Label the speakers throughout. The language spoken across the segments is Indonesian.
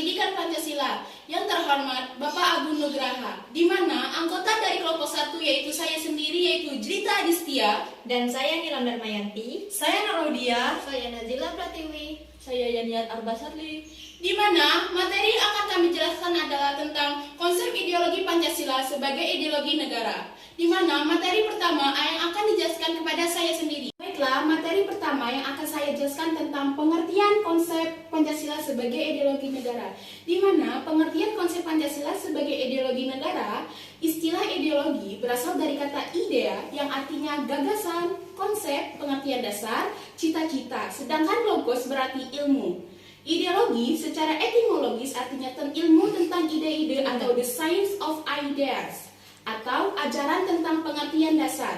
Speaker 1: Pendidikan Pancasila yang terhormat Bapak Agung Nugraha, di mana anggota dari kelompok 1 yaitu saya sendiri yaitu Jrita Adistia
Speaker 2: Dan saya Nilam Darmayanti.
Speaker 1: Saya Narodia,
Speaker 2: Saya Nazila Pratiwi.
Speaker 3: Saya Yaniat Arbasarli.
Speaker 1: di mana materi yang akan kami jelaskan adalah tentang konsep ideologi Pancasila sebagai ideologi negara, di mana materi pertama yang akan dijelaskan kepada saya sendiri. Baiklah, materi pertama yang akan saya jelaskan tentang pengertian konsep Pancasila sebagai ideologi negara, di mana pengertian konsep Pancasila sebagai ideologi negara, istilah ideologi berasal dari kata idea yang artinya gagasan, konsep, pengertian dasar, cita-cita, sedangkan logos berarti ilmu. Ideologi secara etimologis artinya ilmu tentang ide-ide atau the science of ideas atau ajaran tentang pengertian dasar.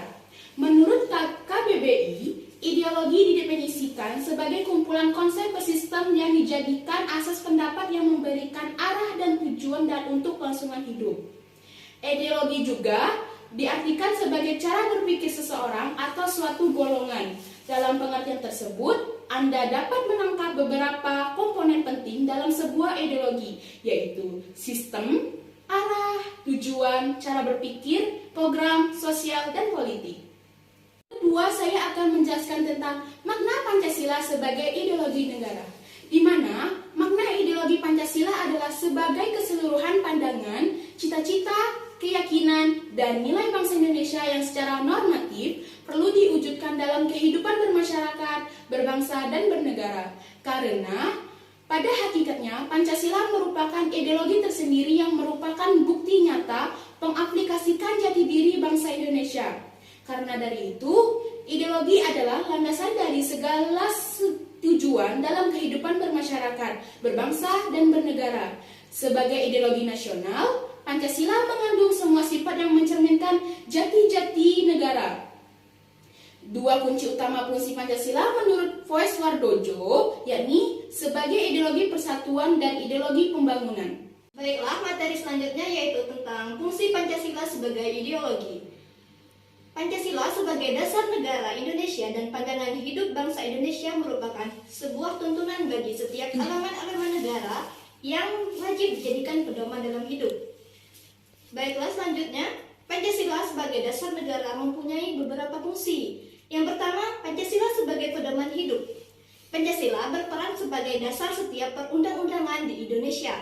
Speaker 1: Menurut KBBI, ideologi didefinisikan sebagai kumpulan konsep bersistem yang dijadikan asas pendapat yang memberikan arah dan tujuan dan untuk kelangsungan hidup. Ideologi juga diartikan sebagai cara berpikir seseorang atau suatu golongan. Dalam pengertian tersebut, Anda dapat menangkap beberapa komponen penting dalam sebuah ideologi, yaitu sistem, arah, tujuan, cara berpikir, program, sosial, dan politik. Kedua, saya akan menjelaskan tentang makna Pancasila sebagai ideologi negara, di mana makna ideologi Pancasila adalah sebagai keseluruhan pandangan, cita-cita, keyakinan, dan nilai bangsa Indonesia yang secara normatif perlu diwujudkan dalam kehidupan bermasyarakat, berbangsa, dan bernegara. Karena pada hakikatnya Pancasila merupakan ideologi tersendiri yang merupakan bukti nyata pengaplikasikan jati diri bangsa Indonesia. Karena dari itu, ideologi adalah landasan dari segala tujuan dalam kehidupan bermasyarakat, berbangsa, dan bernegara. Sebagai ideologi nasional, Pancasila mengandung semua sifat yang mencerminkan jati-jati negara. Dua kunci utama fungsi Pancasila menurut Voice Wardojo, yakni sebagai ideologi persatuan dan ideologi pembangunan.
Speaker 2: Baiklah, materi selanjutnya yaitu tentang fungsi Pancasila sebagai ideologi. Pancasila sebagai dasar negara Indonesia dan pandangan hidup bangsa Indonesia merupakan sebuah tuntunan bagi setiap elemen-elemen negara yang wajib dijadikan pedoman dalam hidup. Baiklah, selanjutnya, Pancasila sebagai dasar negara mempunyai beberapa fungsi. Yang pertama, Pancasila sebagai pedoman hidup. Pancasila berperan sebagai dasar setiap perundang-undangan di Indonesia.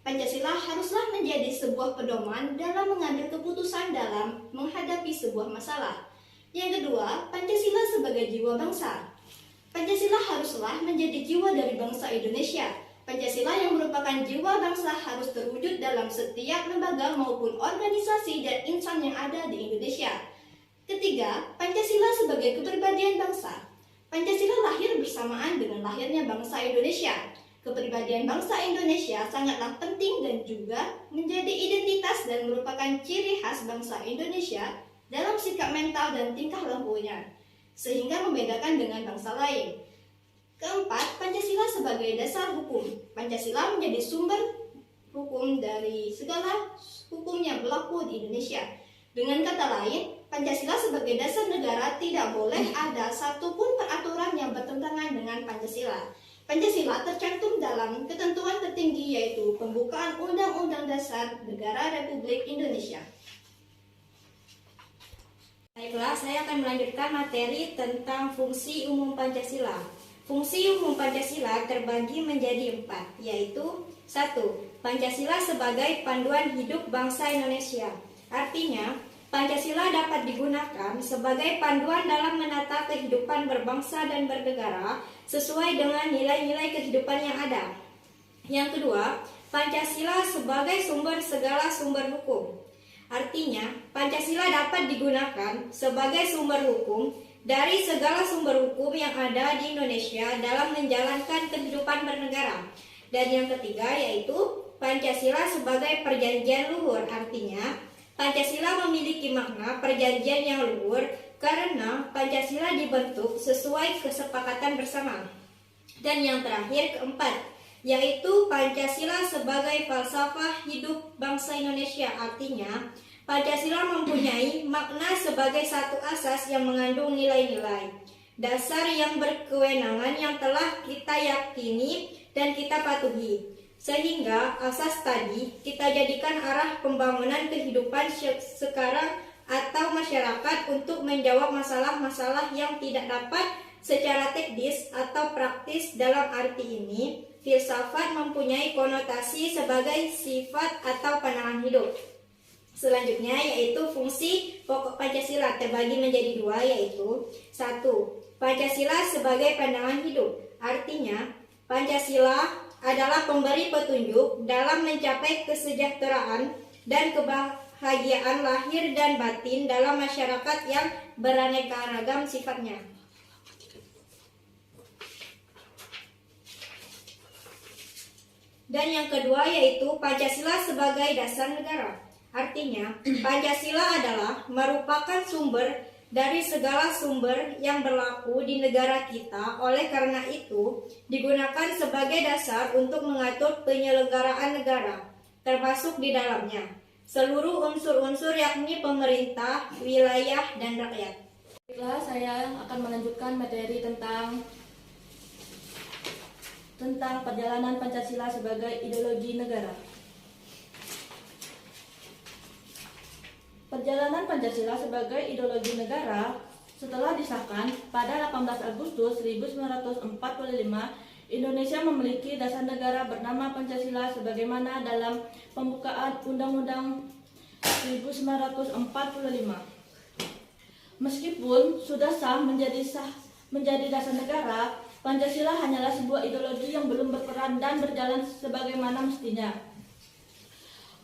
Speaker 2: Pancasila haruslah menjadi sebuah pedoman dalam mengambil keputusan dalam menghadapi sebuah masalah. Yang kedua, Pancasila sebagai jiwa bangsa. Pancasila haruslah menjadi jiwa dari bangsa Indonesia. Pancasila yang merupakan jiwa bangsa harus terwujud dalam setiap lembaga maupun organisasi dan insan yang ada di Indonesia. Ketiga, Pancasila sebagai kepribadian bangsa. Pancasila lahir bersamaan dengan lahirnya bangsa Indonesia. Kepribadian bangsa Indonesia sangatlah penting dan juga menjadi identitas dan merupakan ciri khas bangsa Indonesia dalam sikap mental dan tingkah lakunya, sehingga membedakan dengan bangsa lain. Keempat, Pancasila sebagai dasar hukum. Pancasila menjadi sumber hukum dari segala hukum yang berlaku di Indonesia. Dengan kata lain, Pancasila sebagai dasar negara tidak boleh ada satupun peraturan yang bertentangan dengan Pancasila. Pancasila tercantum dalam ketentuan tertinggi yaitu pembukaan Undang-Undang Dasar Negara Republik Indonesia.
Speaker 4: Baiklah, saya akan melanjutkan materi tentang fungsi umum Pancasila. Fungsi umum Pancasila terbagi menjadi 4, yaitu 1. Pancasila sebagai panduan hidup bangsa Indonesia. Artinya, Pancasila dapat digunakan sebagai panduan dalam menata kehidupan berbangsa dan bernegara sesuai dengan nilai-nilai kehidupan yang ada. Yang kedua, Pancasila sebagai sumber segala sumber hukum. Artinya, Pancasila dapat digunakan sebagai sumber hukum dari segala sumber hukum yang ada di Indonesia dalam menjalankan kehidupan bernegara. Dan yang ketiga yaitu Pancasila sebagai perjanjian luhur. Artinya, Pancasila memiliki makna perjanjian yang luhur karena Pancasila dibentuk sesuai kesepakatan bersama. Dan yang terakhir keempat, yaitu Pancasila sebagai falsafah hidup bangsa Indonesia. Artinya, Pancasila mempunyai makna sebagai satu asas yang mengandung nilai-nilai dasar yang berkewenangan yang telah kita yakini dan kita patuhi. Sehingga asas tadi kita jadikan arah pembangunan kehidupan sekarang atau masyarakat untuk menjawab masalah-masalah yang tidak dapat secara teknis atau praktis. Dalam arti ini, filsafat mempunyai konotasi sebagai sifat atau pandangan hidup. Selanjutnya yaitu fungsi pokok Pancasila terbagi menjadi dua, yaitu 1. Pancasila sebagai pandangan hidup. Artinya, Pancasila adalah pemberi petunjuk dalam mencapai kesejahteraan dan kebahagiaan lahir dan batin dalam masyarakat yang beraneka ragam sifatnya. Dan yang kedua yaitu Pancasila sebagai dasar negara. Artinya, Pancasila adalah merupakan sumber dari segala sumber yang berlaku di negara kita. Oleh karena itu, digunakan sebagai dasar untuk mengatur penyelenggaraan negara, termasuk di dalamnya seluruh unsur-unsur yakni pemerintah, wilayah, dan rakyat.
Speaker 3: Baiklah, saya akan melanjutkan materi tentang perjalanan Pancasila sebagai ideologi negara. Perjalanan Pancasila sebagai ideologi negara setelah disahkan pada 18 Agustus 1945, Indonesia memiliki dasar negara bernama Pancasila sebagaimana dalam pembukaan Undang-Undang 1945. Meskipun sudah sah menjadi dasar negara, Pancasila hanyalah sebuah ideologi yang belum berperan dan berjalan sebagaimana mestinya.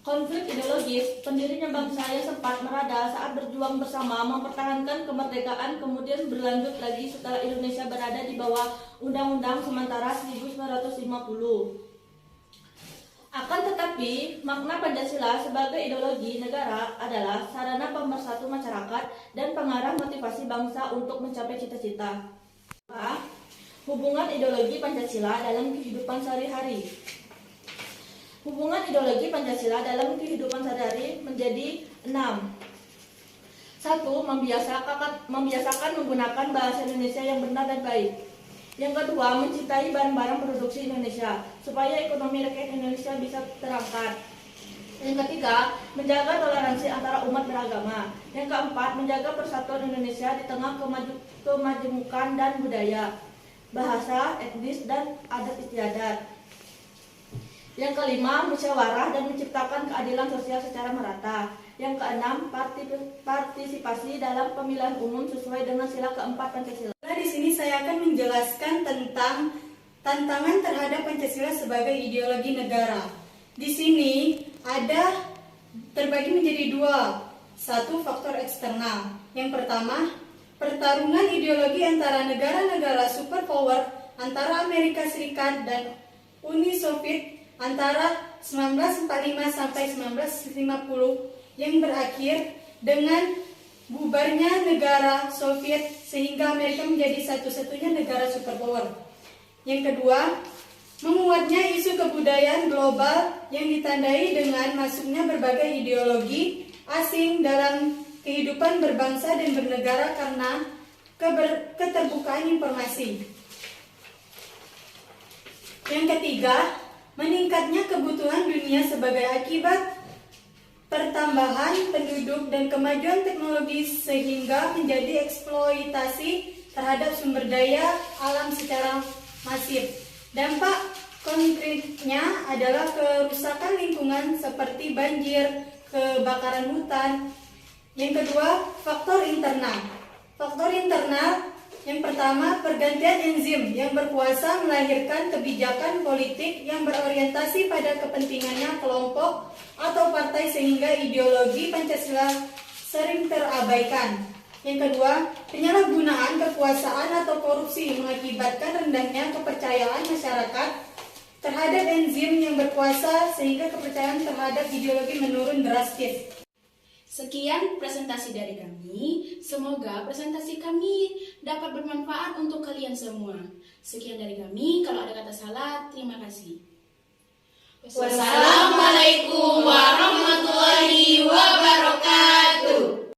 Speaker 3: Konflik ideologis pendirinya bangsa yang sempat merada saat berjuang bersama mempertahankan kemerdekaan kemudian berlanjut lagi setelah Indonesia berada di bawah Undang-Undang sementara 1950. Akan tetapi, makna Pancasila sebagai ideologi negara adalah sarana pemersatu masyarakat dan pengarah motivasi bangsa untuk mencapai cita-cita. Hubungan ideologi Pancasila dalam kehidupan sehari-hari. Hubungan ideologi Pancasila dalam kehidupan sehari-hari menjadi 6. 1. Membiasakan menggunakan bahasa Indonesia yang benar dan baik. Yang kedua, mencintai barang-barang produksi Indonesia supaya ekonomi rakyat Indonesia bisa terangkat. Yang ketiga, menjaga toleransi antara umat beragama. Yang keempat, menjaga persatuan Indonesia di tengah kemajemukan dan budaya, bahasa, etnis, dan adat istiadat. Yang kelima, musyawarah dan menciptakan keadilan sosial secara merata. Yang keenam, partisipasi dalam pemilihan umum sesuai dengan sila keempat Pancasila.
Speaker 5: Di sini saya akan menjelaskan tentang tantangan terhadap Pancasila sebagai ideologi negara. Di sini ada terbagi menjadi dua. Satu, faktor eksternal. Yang pertama, pertarungan ideologi antara negara-negara superpower antara Amerika Serikat dan Uni Soviet antara 1945 sampai 1950 yang berakhir dengan bubarnya negara Soviet sehingga Amerika menjadi satu-satunya negara superpower. Yang kedua, menguatnya isu kebudayaan global yang ditandai dengan masuknya berbagai ideologi asing dalam kehidupan berbangsa dan bernegara karena keterbukaan informasi. Yang ketiga, meningkatnya kebutuhan dunia sebagai akibat pertambahan penduduk dan kemajuan teknologi sehingga menjadi eksploitasi terhadap sumber daya alam secara masif. Dampak konkretnya adalah kerusakan lingkungan seperti banjir, kebakaran hutan. Yang kedua, faktor internal. Faktor internal yang pertama, pergantian enzim yang berkuasa melahirkan kebijakan politik yang berorientasi pada kepentingannya kelompok atau partai sehingga ideologi Pancasila sering terabaikan. Yang kedua, penyalahgunaan kekuasaan atau korupsi mengakibatkan rendahnya kepercayaan masyarakat terhadap enzim yang berkuasa sehingga kepercayaan terhadap ideologi menurun drastis.
Speaker 1: Sekian presentasi dari kami. Semoga presentasi kami dapat bermanfaat untuk kalian semua. Sekian dari kami. Kalau ada kata salah, terima kasih. Wassalamualaikum warahmatullahi wabarakatuh.